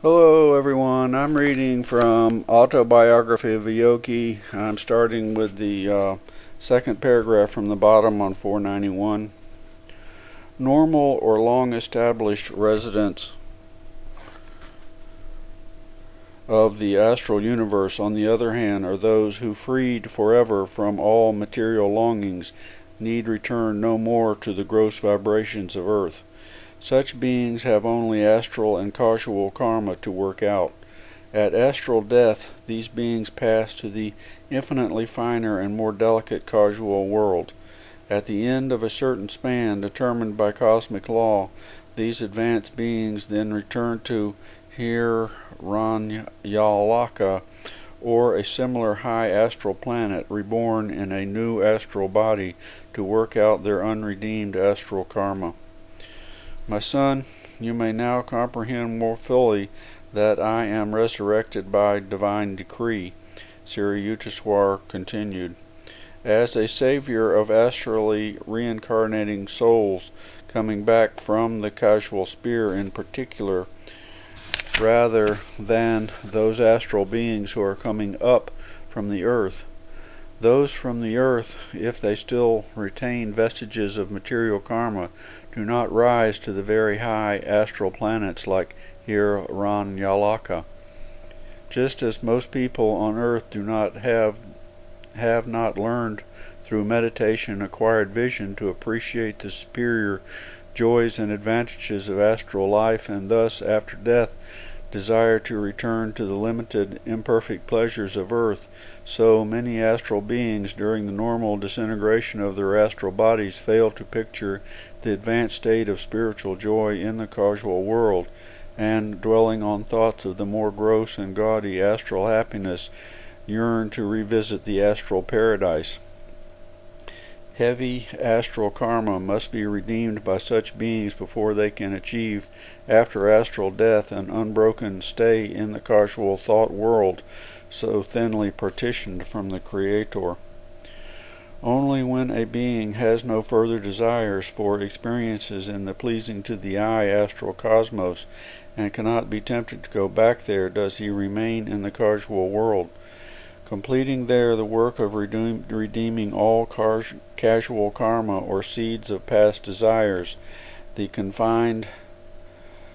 Hello everyone, I'm reading from Autobiography of a Yogi. I'm starting with the second paragraph from the bottom on 491. Normal or long-established residents of the astral universe, on the other hand, are those who, freed forever from all material longings, need return no more to the gross vibrations of earth. Such beings have only astral and causal karma to work out. At astral death, these beings pass to the infinitely finer and more delicate causal world. At the end of a certain span determined by cosmic law, these advanced beings then return to Hiranyalaka, or a similar high astral planet, reborn in a new astral body to work out their unredeemed astral karma. My son, you may now comprehend more fully that I am resurrected by divine decree, Sri Yukteswar continued. As a savior of astrally reincarnating souls coming back from the causal sphere in particular, rather than those astral beings who are coming up from the earth. Those from the earth, if they still retain vestiges of material karma, do not rise to the very high astral planets like Hiranyalaka. Just as most people on earth do not have not learned through meditation acquired vision to appreciate the superior joys and advantages of astral life, and thus after death desire to return to the limited, imperfect pleasures of earth, so many astral beings during the normal disintegration of their astral bodies fail to picture the advanced state of spiritual joy in the causal world, and, dwelling on thoughts of the more gross and gaudy astral happiness, yearn to revisit the astral paradise. Heavy astral karma must be redeemed by such beings before they can achieve, after astral death, an unbroken stay in the causal thought world, so thinly partitioned from the Creator. Only when a being has no further desires for experiences in the pleasing to the eye astral cosmos, and cannot be tempted to go back there, does he remain in the causal world, completing there the work of redeeming all casual karma or seeds of past desires. The confined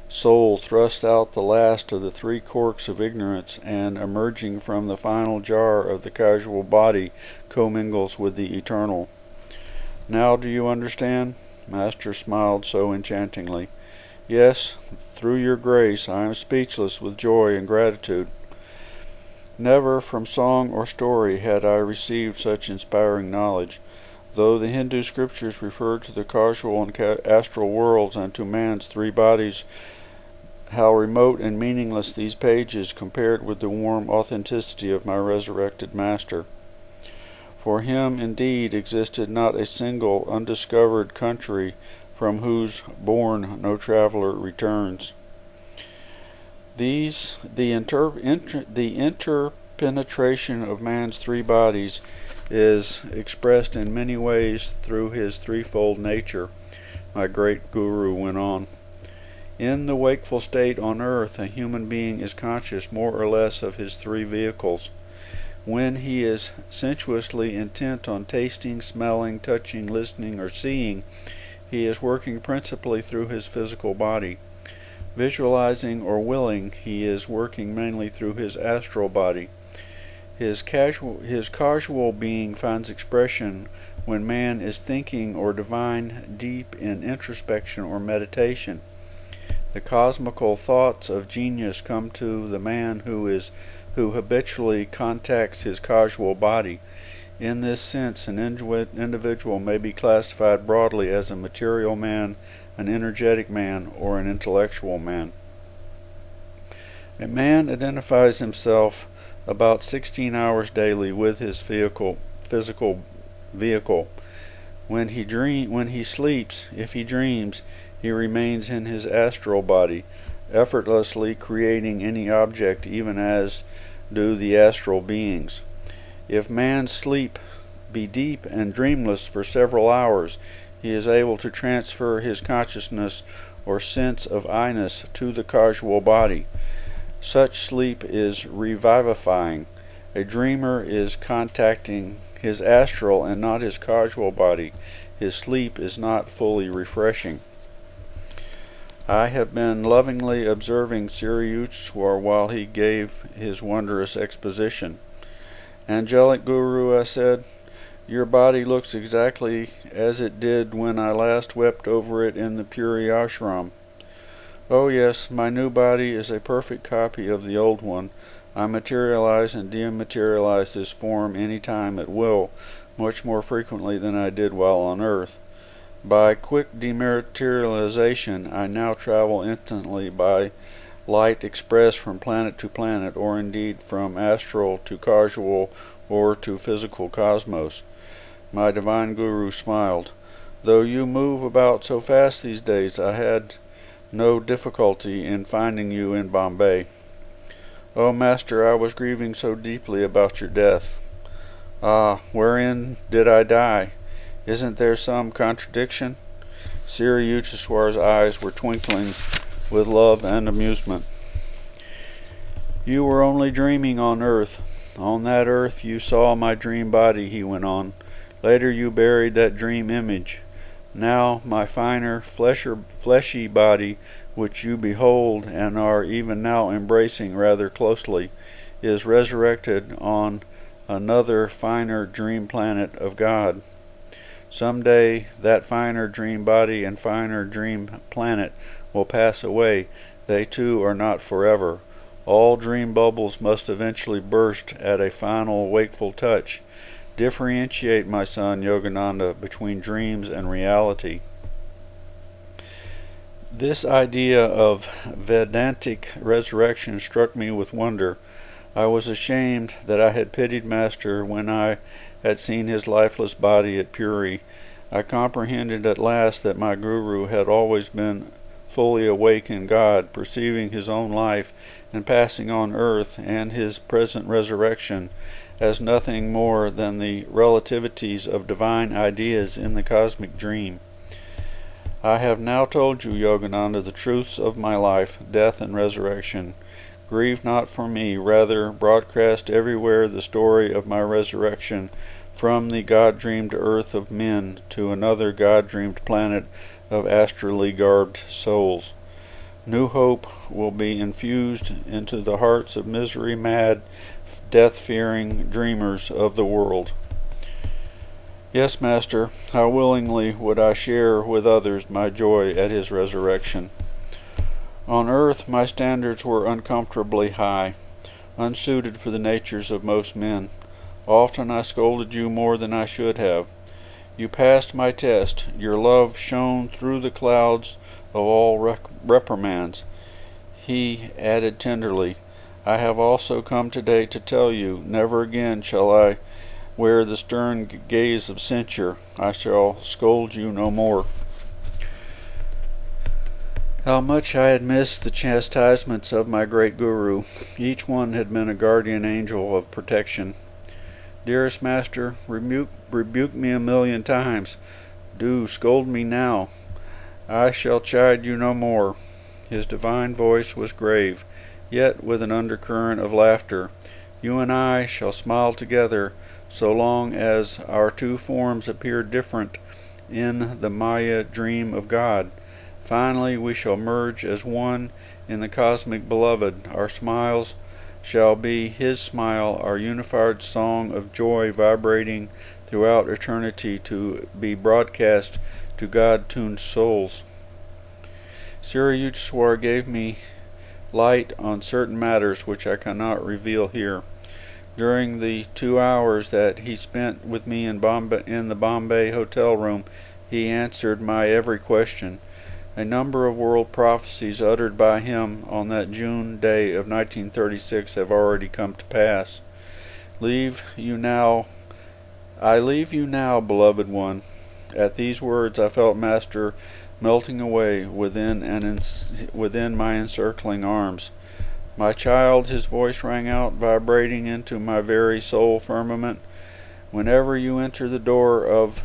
soul thrusts out the last of the three corks of ignorance, and, emerging from the final jar of the causal body, commingles with the eternal. Now do you understand? Master smiled so enchantingly. Yes, through your grace I am speechless with joy and gratitude. Never from song or story had I received such inspiring knowledge. Though the Hindu scriptures refer to the causal and astral worlds and to man's three bodies, how remote and meaningless these pages compared with the warm authenticity of my resurrected master. For him indeed existed not a single undiscovered country from whose bourne no traveler returns. The interpenetration of man's three bodies is expressed in many ways through his threefold nature, my great guru went on. In the wakeful state on earth, a human being is conscious more or less of his three vehicles. When he is sensuously intent on tasting, smelling, touching, listening, or seeing, he is working principally through his physical body. Visualizing or willing, he is working mainly through his astral body. His causal being finds expression when man is thinking or divine deep in introspection or meditation. The cosmical thoughts of genius come to the man who habitually contacts his causal body. In this sense, an individual may be classified broadly as a material man, an energetic man, or an intellectual man. A man identifies himself about 16 hours daily with his physical vehicle. When he sleeps, if he dreams, he remains in his astral body, effortlessly creating any object, even as do the astral beings. If man's sleep be deep and dreamless for several hours, he is able to transfer his consciousness or sense of I-ness to the causal body. Such sleep is revivifying. A dreamer is contacting his astral and not his causal body. His sleep is not fully refreshing. I have been lovingly observing Siriyutswar while he gave his wondrous exposition. Angelic Guru, I said, your body looks exactly as it did when I last wept over it in the Puri ashram. Oh yes, my new body is a perfect copy of the old one. I materialize and dematerialize this form any time at will, much more frequently than I did while on earth. By quick dematerialization, I now travel instantly by light express from planet to planet, or indeed from astral to causal or to physical cosmos. My divine Guru smiled. Though you move about so fast these days, I had no difficulty in finding you in Bombay. Oh, Master, I was grieving so deeply about your death. Ah, wherein did I die? Isn't there some contradiction? Siriyutswar's eyes were twinkling with love and amusement. You were only dreaming on earth. On that earth you saw my dream body, he went on. Later you buried that dream image. Now my finer, fleshy body, which you behold and are even now embracing rather closely, is resurrected on another finer dream planet of God. Some day that finer dream body and finer dream planet will pass away. They too are not forever. All dream bubbles must eventually burst at a final wakeful touch. Differentiate, my son Yogananda, between dreams and reality. This idea of Vedantic resurrection struck me with wonder. I was ashamed that I had pitied Master when I had seen his lifeless body at Puri. I comprehended at last that my Guru had always been fully awake in God, perceiving his own life and passing on earth and his present resurrection as nothing more than the relativities of divine ideas in the cosmic dream. I have now told you, Yogananda, the truths of my life, death, and resurrection. Grieve not for me, rather broadcast everywhere the story of my resurrection from the God-dreamed earth of men to another God-dreamed planet of astrally garbed souls. New hope will be infused into the hearts of misery-mad, death-fearing dreamers of the world. Yes, Master, how willingly would I share with others my joy at his resurrection. On earth my standards were uncomfortably high, unsuited for the natures of most men. Often I scolded you more than I should have. You passed my test. Your love shone through the clouds of all reprimands. He added tenderly, I have also come today to tell you, never again shall I wear the stern gaze of censure. I shall scold you no more. How much I had missed the chastisements of my great Guru. Each one had been a guardian angel of protection. Dearest Master, rebuke me 1,000,000 times. Do scold me now. I shall chide you no more. His divine voice was grave, yet with an undercurrent of laughter. You and I shall smile together so long as our two forms appear different in the Maya dream of God. Finally we shall merge as one in the cosmic beloved. Our smiles shall be his smile, our unified song of joy vibrating throughout eternity to be broadcast to God-tuned souls. Siriyutswar gave me light on certain matters which I cannot reveal here. During the 2 hours that he spent with me in the Bombay hotel room, he answered my every question. A number of world prophecies uttered by him on that June day of 1936 have already come to pass. I leave you now, beloved one. At these words I felt Master melting away within my encircling arms. My child, his voice rang out, vibrating into my very soul firmament. Whenever you enter the door of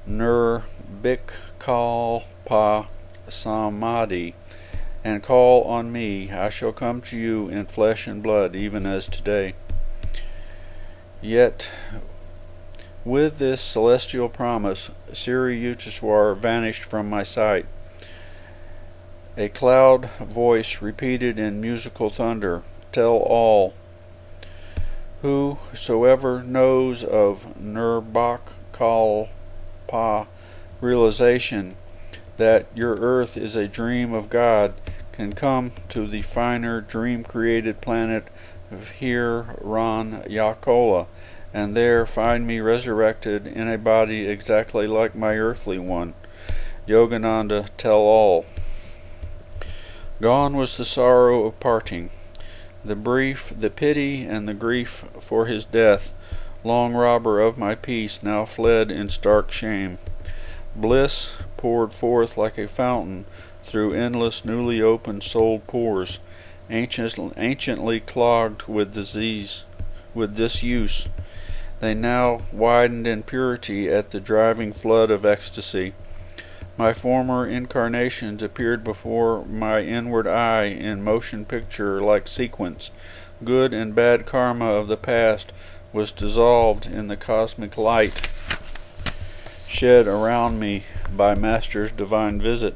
Nirbhikalpa Samadhi and call on me. I shall come to you in flesh and blood, even as today. Yet, with this celestial promise, Sri Yukteswar vanished from my sight. A cloud voice repeated in musical thunder, "Tell all. Whosoever knows of Nirbakalpa realization that your earth is a dream of God can come to the finer dream-created planet of Hiranyakola, and there find me resurrected in a body exactly like my earthly one. Yogananda, tell all." Gone was the sorrow of parting. The pity and the grief for his death, long robber of my peace, now fled in stark shame. Bliss poured forth like a fountain through endless newly opened souled pores, anciently clogged with disuse. They now widened in purity at the driving flood of ecstasy. My former incarnations appeared before my inward eye in motion picture-like sequence. Good and bad karma of the past was dissolved in the cosmic light shed around me by Master's divine visit.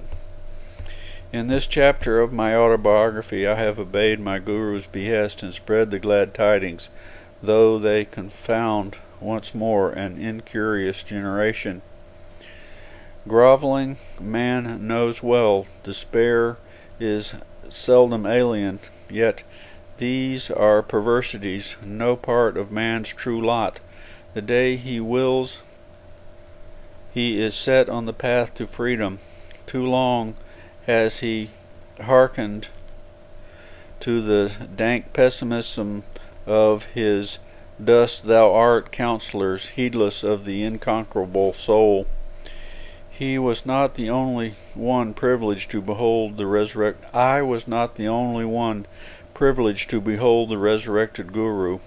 In this chapter of my autobiography, I have obeyed my Guru's behest and spread the glad tidings, though they confound once more an incurious generation. Groveling man knows well, despair is seldom alien, yet these are perversities, no part of man's true lot. The day he wills, he is set on the path to freedom. Too long has he hearkened to the dank pessimism of his "Dust thou art" counselors, heedless of the unconquerable soul. He was not the only one privileged to behold the I was not the only one privileged to behold the resurrected Guru.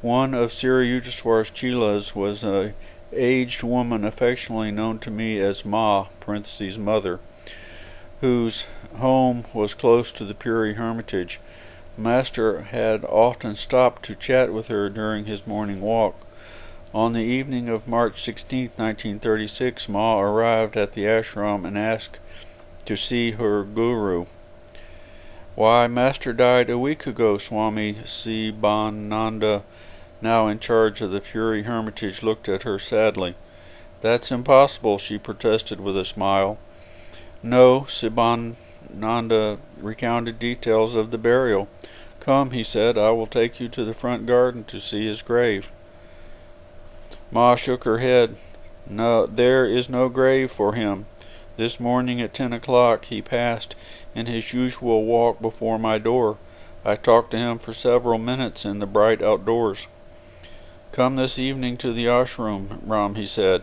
One of Sri Yukteswar's chelas was a aged woman affectionately known to me as Ma (mother), whose home was close to the Puri hermitage. Master had often stopped to chat with her during his morning walk. On the evening of March 16, 1936, Ma arrived at the ashram and asked to see her Guru. "Why, Master died a week ago," Swami Sibananda, now in charge of the Puri hermitage, looked at her sadly. "That's impossible," she protested with a smile. "No," Sibananda recounted details of the burial. "Come," he said, "I will take you to the front garden to see his grave." Ma shook her head. "No, there is no grave for him. This morning at 10 o'clock he passed in his usual walk before my door. I talked to him for several minutes in the bright outdoors." "Come this evening to the ashram, Ram," he said.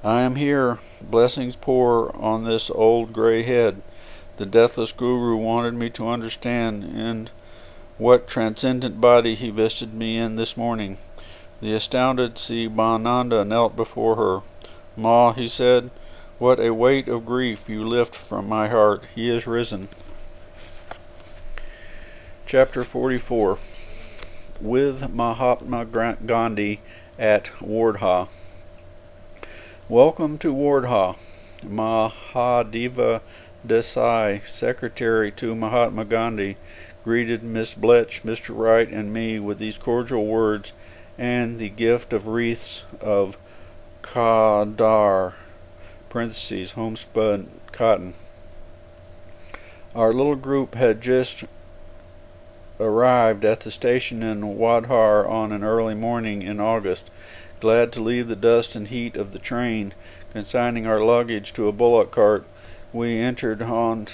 "I am here. Blessings pour on this old gray head. The deathless Guru wanted me to understand in what transcendent body he visited me in this morning." The astounded Sibananda knelt before her. "Ma," he said, "what a weight of grief you lift from my heart. He is risen." Chapter 44. With Mahatma Gandhi at Wardha. "Welcome to Wardha." Mahadeva Desai, secretary to Mahatma Gandhi, greeted Miss Bletch, Mr. Wright, and me with these cordial words and the gift of wreaths of Khadar (homespun cotton). Our little group had just arrived at the station in Wadhar on an early morning in August, glad to leave the dust and heat of the train. Consigning our luggage to a bullock cart, we entered an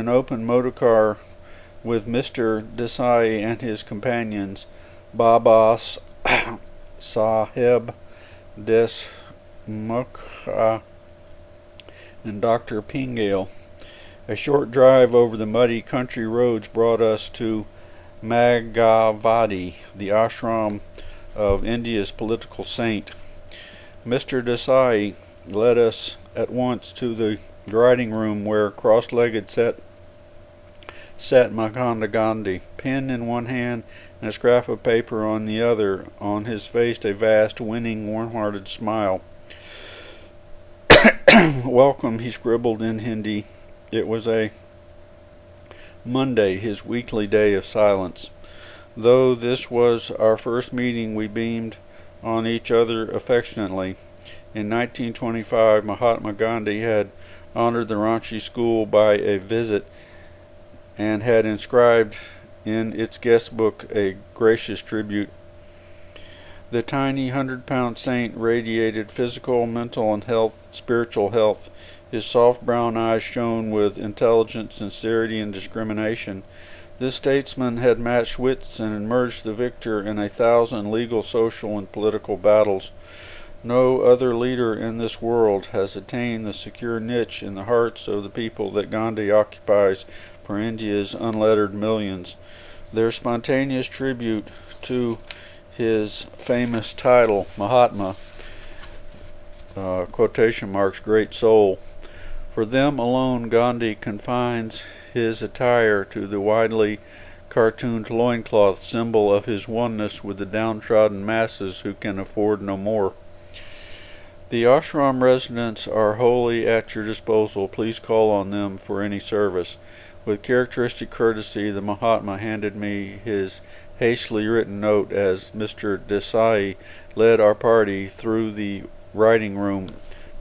open motor car with Mr. Desai and his companions, Baba Saheb Desmukha and Dr. Pingale. A short drive over the muddy country roads brought us to Magavadi, the ashram of India's political saint. Mr. Desai led us at once to the writing room where, cross-legged, sat Mahatma Gandhi, pen in one hand and a scrap of paper on the other, on his face a vast, winning, warm-hearted smile. Welcome, he scribbled in Hindi. It was a Monday, his weekly day of silence. Though this was our first meeting, we beamed on each other affectionately. In 1925, Mahatma Gandhi had honored the Ranchi school by a visit and had inscribed in its guest book a gracious tribute. The tiny 100-pound saint radiated physical, mental, and spiritual health. His soft brown eyes shone with intelligence, sincerity, and discrimination. This statesman had matched wits and emerged the victor in 1,000 legal, social, and political battles. No other leader in this world has attained the secure niche in the hearts of the people that Gandhi occupies for India's unlettered millions. Their spontaneous tribute to his famous title, Mahatma, quotation marks, great soul. For them alone, Gandhi confines his attire to the widely cartooned loincloth, symbol of his oneness with the downtrodden masses who can afford no more. The ashram residents are wholly at your disposal. Please call on them for any service. With characteristic courtesy, the Mahatma handed me his hastily written note as Mr. Desai led our party through the writing room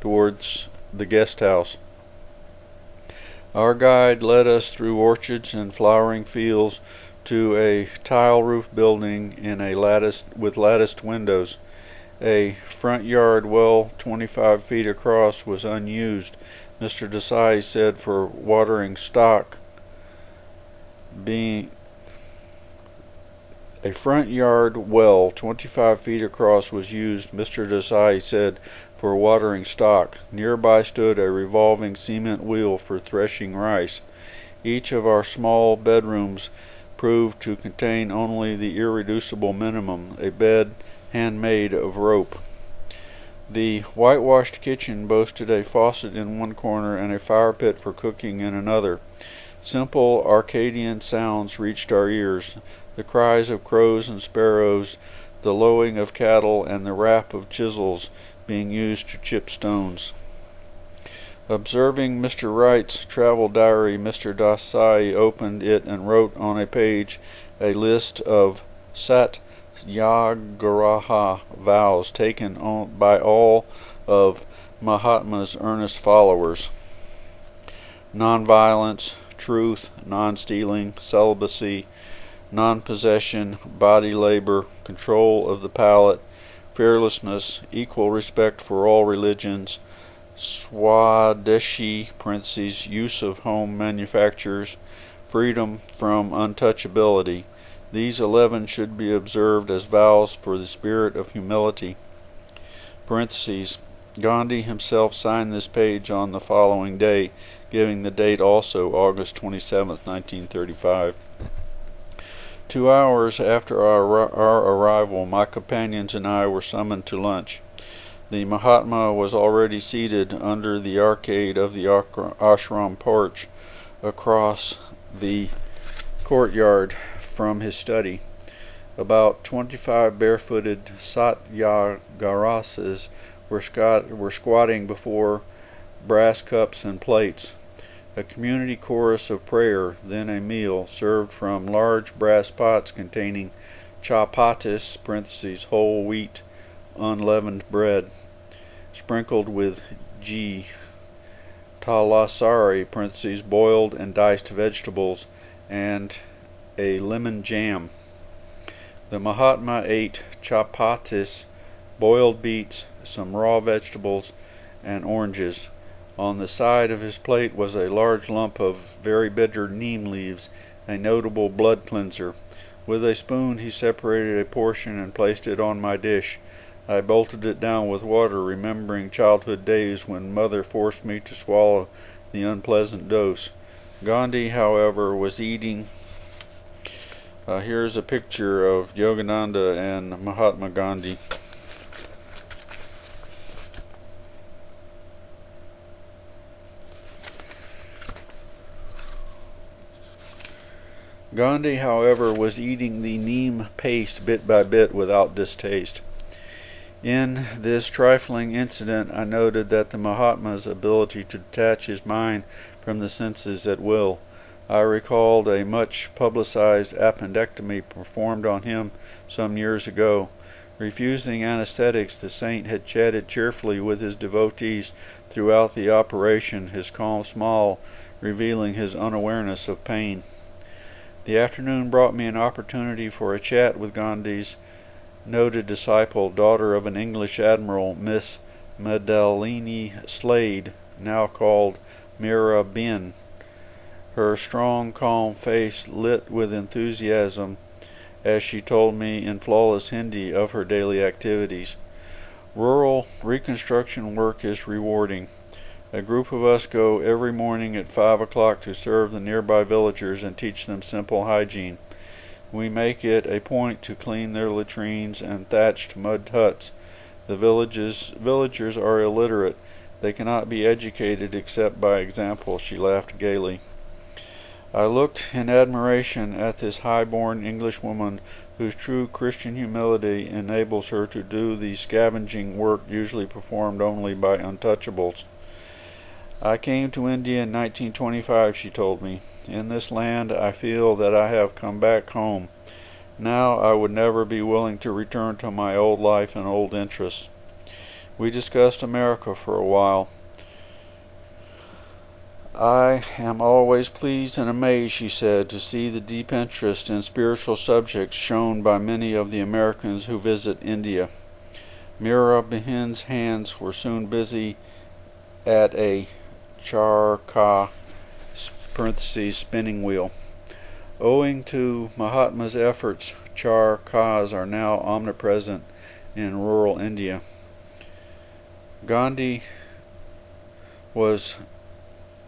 towards the guest house. Our guide led us through orchards and flowering fields to a tile-roof building with latticed windows. A front yard well 25 feet across was unused, Mr. Desai said, for watering stock. A front yard well 25 feet across was used, Mr. Desai said, for watering stock. Nearby stood a revolving cement wheel for threshing rice. Each of our small bedrooms proved to contain only the irreducible minimum, a bed handmade of rope. The whitewashed kitchen boasted a faucet in one corner and a fire pit for cooking in another. Simple Arcadian sounds reached our ears, the cries of crows and sparrows, the lowing of cattle, and the rap of chisels being used to chip stones. Observing Mr. Wright's travel diary, Mr. Desai opened it and wrote on a page a list of Satyagraha vows taken by all of Mahatma's earnest followers: non-violence, truth, non-stealing, celibacy, non-possession, body labor, control of the palate, fearlessness, equal respect for all religions, Swadeshi (parentheses, use of home manufactures), freedom from untouchability. These 11 should be observed as vows for the spirit of humility. Parentheses. Gandhi himself signed this page on the following day, giving the date also August 27, 1935. 2 hours after our arrival, my companions and I were summoned to lunch. The Mahatma was already seated under the arcade of the ashram porch across the courtyard from his study. About 25 barefooted Satyagrahas were squatting before brass cups and plates. A community chorus of prayer, then a meal, served from large brass pots containing chapatis (parentheses, whole wheat, unleavened bread), sprinkled with ghee, talasari (parentheses, boiled and diced vegetables), and a lemon jam. The Mahatma ate chapatis, boiled beets, some raw vegetables, and oranges. On the side of his plate was a large lump of very bitter neem leaves, a notable blood cleanser. With a spoon he separated a portion and placed it on my dish. I bolted it down with water, remembering childhood days when mother forced me to swallow the unpleasant dose. Gandhi, however, was eating. Here's a picture of Yogananda and Mahatma Gandhi. Gandhi, however, was eating the neem paste bit by bit without distaste. In this trifling incident, I noted that the Mahatma's ability to detach his mind from the senses at will. I recalled a much publicized appendectomy performed on him some years ago. Refusing anesthetics, the saint had chatted cheerfully with his devotees throughout the operation, his calm smile revealing his unawareness of pain. The afternoon brought me an opportunity for a chat with Gandhi's noted disciple, daughter of an English admiral, Miss Madalini Slade, now called Mira Ben. Her strong, calm face lit with enthusiasm as she told me in flawless Hindi of her daily activities. Rural reconstruction work is rewarding. A group of us go every morning at 5 o'clock to serve the nearby villagers and teach them simple hygiene. We make it a point to clean their latrines and thatched mud huts. The villagers are illiterate. They cannot be educated except by example, she laughed gaily. I looked in admiration at this high-born Englishwoman whose true Christian humility enables her to do the scavenging work usually performed only by untouchables. I came to India in 1925, she told me. In this land I feel that I have come back home. Now I would never be willing to return to my old life and old interests. We discussed America for a while. I am always pleased and amazed, she said, to see the deep interest in spiritual subjects shown by many of the Americans who visit India. Mira Behin's hands were soon busy at a charkha spinning wheel. Owing to Mahatma's efforts, charkhas are now omnipresent in rural India. Gandhi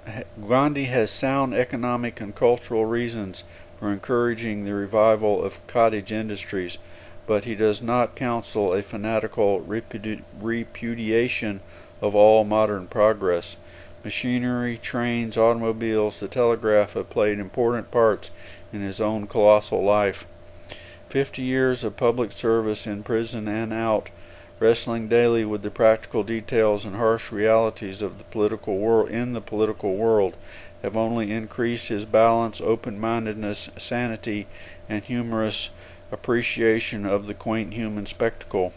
has sound economic and cultural reasons for encouraging the revival of cottage industries, but he does not counsel a fanatical repudiation of all modern progress. Machinery, trains, automobiles, the telegraph have played important parts in his own colossal life. 50 years of public service in prison and out, wrestling daily with the practical details and harsh realities of the political world, have only increased his balance, open-mindedness, sanity, and humorous appreciation of the quaint human spectacle.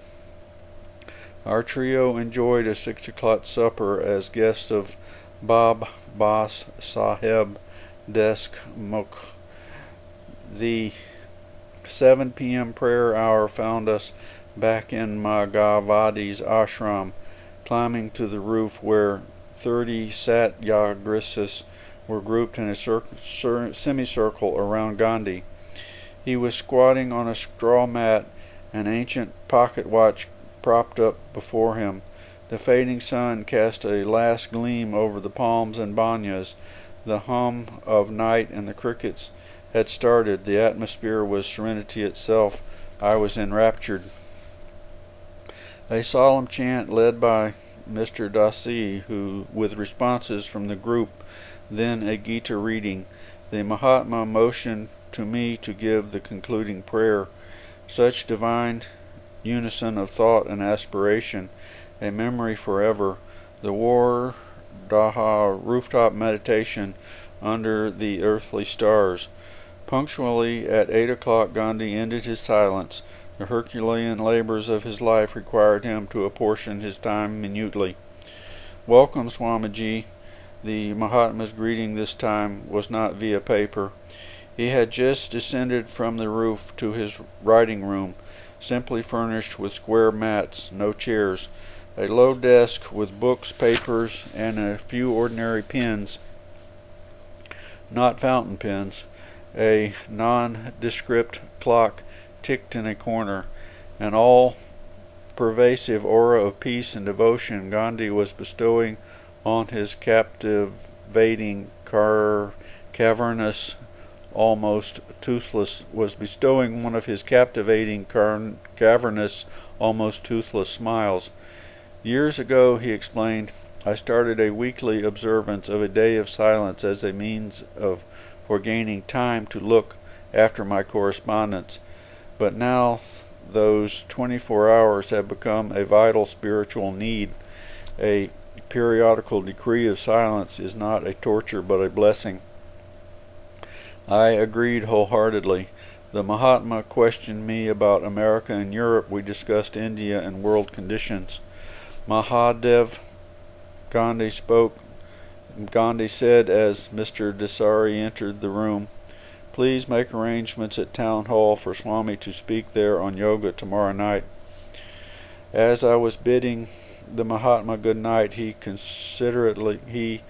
Our trio enjoyed a 6 o'clock supper as guests of Bab Bas Saheb Desk Mukh. The 7 p.m. prayer hour found us back in Magavadi's ashram, climbing to the roof where 30 Satyagrisas were grouped in a semicircle around Gandhi. He was squatting on a straw mat, an ancient pocket watch propped up before him. The fading sun cast a last gleam over the palms and banyas. The hum of night and the crickets had started. The atmosphere was serenity itself. I was enraptured. A solemn chant led by Mr. Dasi, who, with responses from the group, then a Gita reading. The Mahatma motioned to me to give the concluding prayer. Such divine unison of thought and aspiration, a memory forever. The War Daha rooftop meditation under the earthly stars. Punctually at 8 o'clock Gandhi ended his silence. The Herculean labors of his life required him to apportion his time minutely. Welcome, Swamiji. The Mahatma's greeting this time was not via paper. He had just descended from the roof to his writing room, simply furnished with square mats, no chairs, a low desk with books, papers, and a few ordinary pens, not fountain pens. A nondescript clock ticked in a corner. An all-pervasive aura of peace and devotion Gandhi was bestowing on his captivating cavernous almost toothless smiles. Years ago, he explained, I started a weekly observance of a day of silence as a means for gaining time to look after my correspondence, but now those 24 hours have become a vital spiritual need. A periodical decree of silence is not a torture but a blessing. I agreed wholeheartedly. The Mahatma questioned me about America and Europe. We discussed India and world conditions. Mahadev Gandhi spoke. Gandhi said as Mr. Desari entered the room, "Please make arrangements at Town Hall for Swami to speak there on yoga tomorrow night." As I was bidding the Mahatma good night, he considerately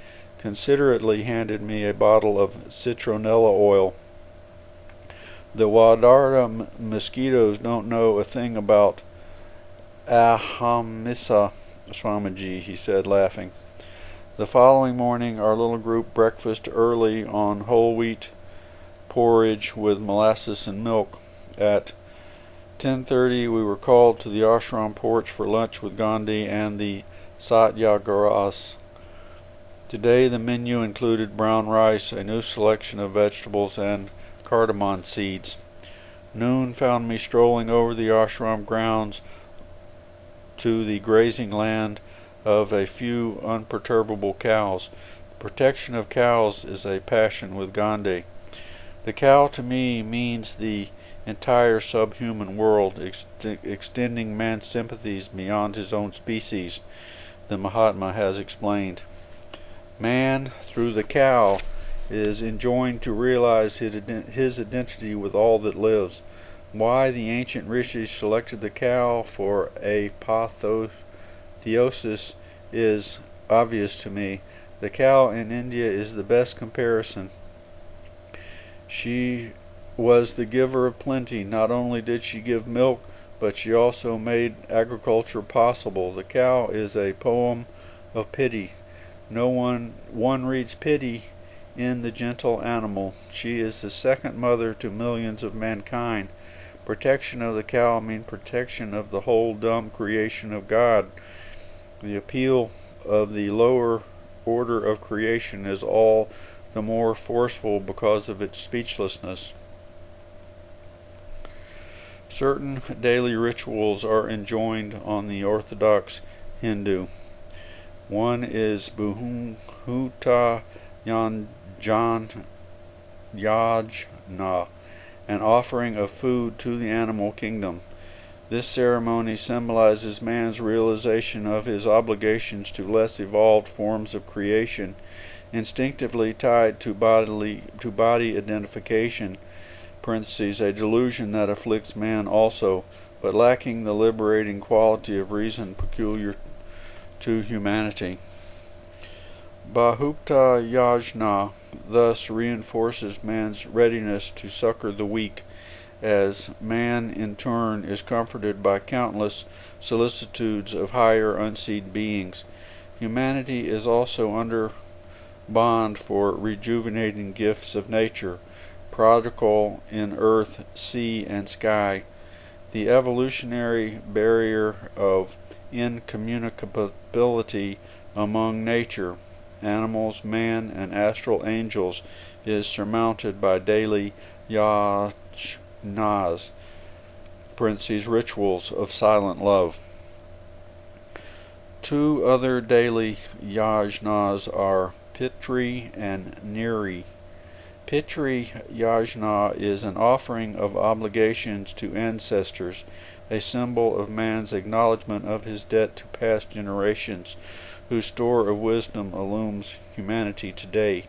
handed me a bottle of citronella oil. The Wadarta mosquitoes don't know a thing about Ahimsa, Swamiji, he said, laughing. The following morning, our little group breakfasted early on whole wheat porridge with molasses and milk. At 10:30, we were called to the ashram porch for lunch with Gandhi and the Satyagrahis. Today, the menu included brown rice, a new selection of vegetables, and cardamom seeds. Noon found me strolling over the ashram grounds to the grazing land of a few unperturbable cows. The protection of cows is a passion with Gandhi. The cow to me means the entire subhuman world, extending man's sympathies beyond his own species, the Mahatma has explained. Man, through the cow, is enjoined to realize his identity with all that lives. Why the ancient rishis selected the cow for apotheosis is obvious to me. The cow in India is the best comparison. She was the giver of plenty. Not only did she give milk, but she also made agriculture possible. The cow is a poem of pity. One reads pity in the gentle animal. She is the second mother to millions of mankind. Protection of the cow means protection of the whole dumb creation of God. The appeal of the lower order of creation is all the more forceful because of its speechlessness. Certain daily rituals are enjoined on the Orthodox Hindu. One is Bhuta Yajna, an offering of food to the animal kingdom. This ceremony symbolizes man's realization of his obligations to less evolved forms of creation, instinctively tied to body identification, parentheses, a delusion that afflicts man also, but lacking the liberating quality of reason peculiar to humanity. Bahupta Yajna thus reinforces man's readiness to succor the weak, as man in turn is comforted by countless solicitudes of higher unseen beings. Humanity is also under bond for rejuvenating gifts of nature, prodigal in earth, sea, and sky. The evolutionary barrier of incommunicability among nature, animals, man, and astral angels is surmounted by daily yajnas, parentheses, rituals of silent love. Two other daily yajnas are Pitri and Niri. Pitri Yajna is an offering of obligations to ancestors, a symbol of man's acknowledgement of his debt to past generations, whose store of wisdom illumines humanity today.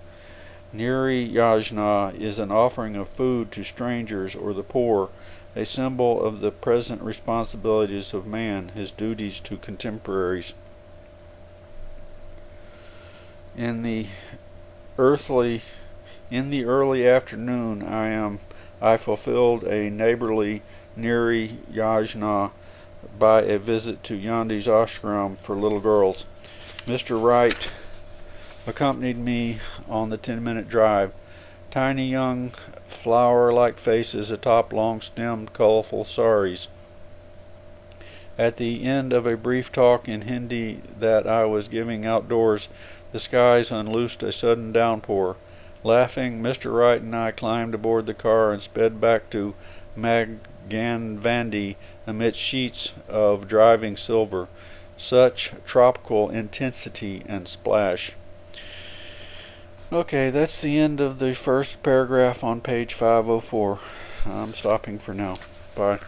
Niri Yajna is an offering of food to strangers or the poor, a symbol of the present responsibilities of man, his duties to contemporaries. In the early afternoon, I fulfilled a neighborly Niri Yajna by a visit to Yandi's ashram for little girls. Mr. Wright accompanied me on the 10-minute drive. Tiny young flower-like faces atop long-stemmed, colorful saris. At the end of a brief talk in Hindi that I was giving outdoors, the skies unloosed a sudden downpour. Laughing, Mr. Wright and I climbed aboard the car and sped back to Magandvandi amidst sheets of driving silver. Such tropical intensity and splash. Okay, that's the end of the first paragraph on page 504. I'm stopping for now. Bye.